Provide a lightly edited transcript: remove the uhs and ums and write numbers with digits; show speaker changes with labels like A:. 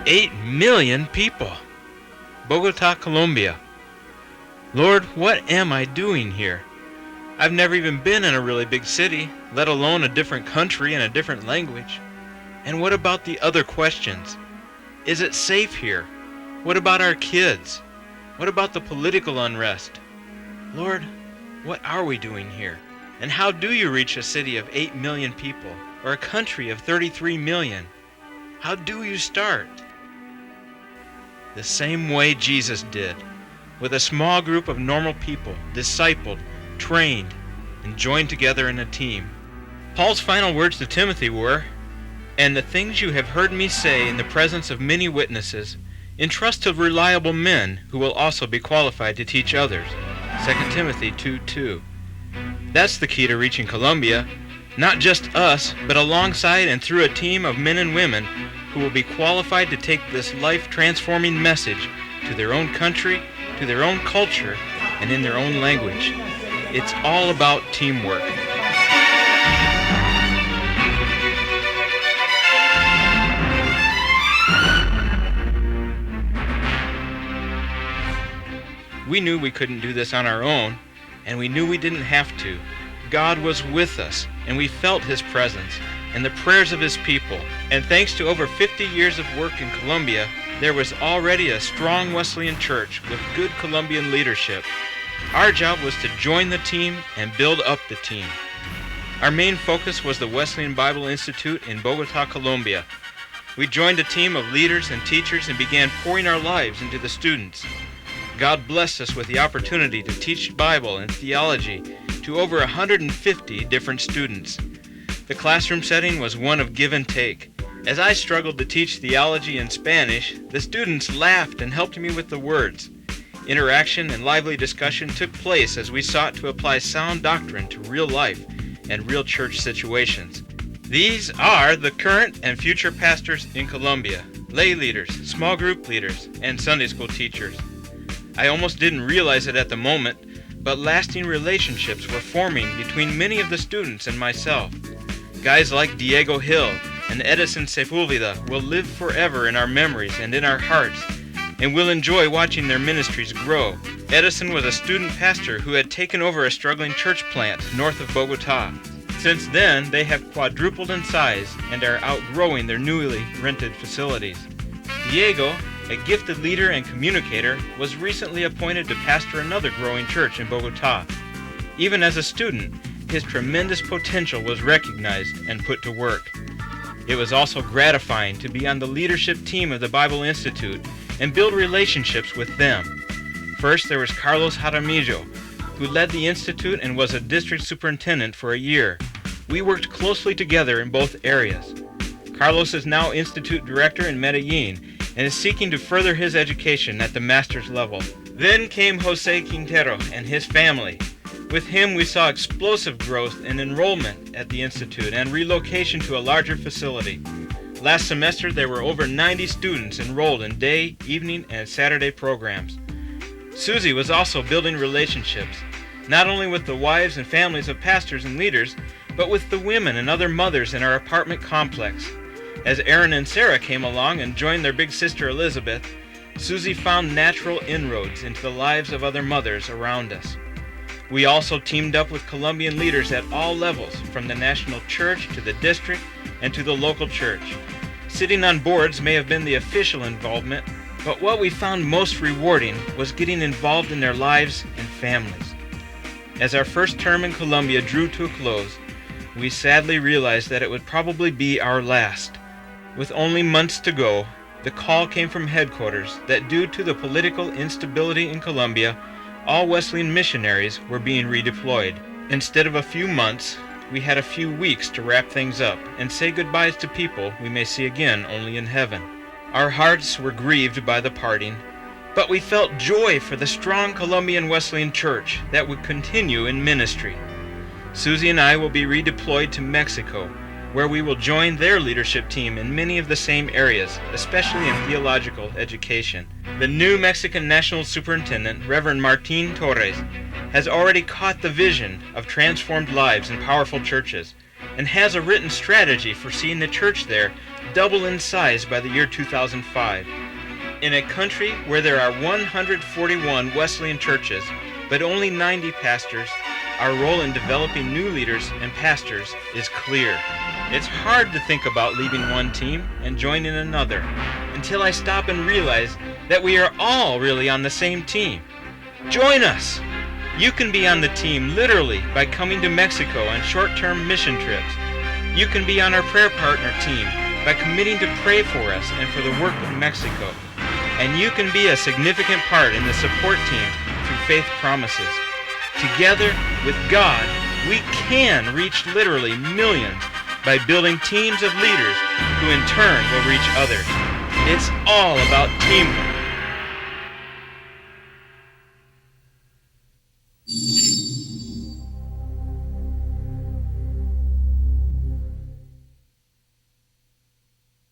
A: 8 million people. Bogota, Colombia. Lord, what am I doing here? I've never even been in a really big city, let alone a different country and a different language. And what about the other questions? Is it safe here? What about our kids? What about the political unrest? Lord, what are we doing here? And how do you reach a city of 8 million people, or a country of 33 million? How do you start? The same way Jesus did, with a small group of normal people, discipled, trained, and joined together in a team. Paul's final words to Timothy were, "And the things you have heard me say in the presence of many witnesses, entrust to reliable men who will also be qualified to teach others." 2 Timothy 2:2. That's the key to reaching Colombia. Not just us, but alongside and through a team of men and women who will be qualified to take this life-transforming message to their own country, to their own culture, and in their own language. It's all about teamwork. We knew we couldn't do this on our own, and we knew we didn't have to. God was with us, and we felt His presence and the prayers of His people. And thanks to over 50 years of work in Colombia, there was already a strong Wesleyan church with good Colombian leadership. Our job was to join the team and build up the team. Our main focus was the Wesleyan Bible Institute in Bogota, Colombia. We joined a team of leaders and teachers and began pouring our lives into the students. God blessed us with the opportunity to teach Bible and theology to over 150 different students. The classroom setting was one of give and take. As I struggled to teach theology in Spanish, the students laughed and helped me with the words. Interaction and lively discussion took place as we sought to apply sound doctrine to real life and real church situations. These are the current and future pastors in Colombia, lay leaders, small group leaders, and Sunday school teachers. I almost didn't realize it at the moment, but lasting relationships were forming between many of the students and myself. Guys like Diego Hill and Edison Sepulveda will live forever in our memories and in our hearts, and we'll enjoy watching their ministries grow. Edison was a student pastor who had taken over a struggling church plant north of Bogota. Since then, they have quadrupled in size and are outgrowing their newly rented facilities. Diego, a gifted leader and communicator, was recently appointed to pastor another growing church in Bogota. Even as a student, his tremendous potential was recognized and put to work. It was also gratifying to be on the leadership team of the Bible Institute and build relationships with them. First, there was Carlos Jaramillo, who led the Institute and was a district superintendent for a year. We worked closely together in both areas. Carlos is now Institute Director in Medellin and is seeking to further his education at the master's level. Then came Jose Quintero and his family. With him, we saw explosive growth in enrollment at the Institute and relocation to a larger facility. Last semester, there were over 90 students enrolled in day, evening, and Saturday programs. Susie was also building relationships, not only with the wives and families of pastors and leaders, but with the women and other mothers in our apartment complex. As Aaron and Sarah came along and joined their big sister Elizabeth, Susie found natural inroads into the lives of other mothers around us. We also teamed up with Colombian leaders at all levels, from the national church to the district and to the local church. Sitting on boards may have been the official involvement, but what we found most rewarding was getting involved in their lives and families. As our first term in Colombia drew to a close, we sadly realized that it would probably be our last. With only months to go, the call came from headquarters that due to the political instability in Colombia, all Wesleyan missionaries were being redeployed. Instead of a few months, we had a few weeks to wrap things up and say goodbyes to people we may see again only in heaven. Our hearts were grieved by the parting, but we felt joy for the strong Colombian Wesleyan Church that would continue in ministry. Susie and I will be redeployed to Mexico, where we will join their leadership team in many of the same areas, especially in theological education. The new Mexican National Superintendent, Reverend Martin Torres, has already caught the vision of transformed lives and powerful churches. and has a written strategy for seeing the church there double in size by the year 2005. In a country where there are 141 Wesleyan churches, but only 90 pastors, our role in developing new leaders and pastors is clear. It's hard to think about leaving one team and joining another until I stop and realize that we are all really on the same team. Join us! You can be on the team literally by coming to Mexico on short-term mission trips. You can be on our prayer partner team by committing to pray for us and for the work of Mexico. And you can be a significant part in the support team through Faith Promises. Together with God, we can reach literally millions by building teams of leaders who in turn will reach others. It's all about teamwork.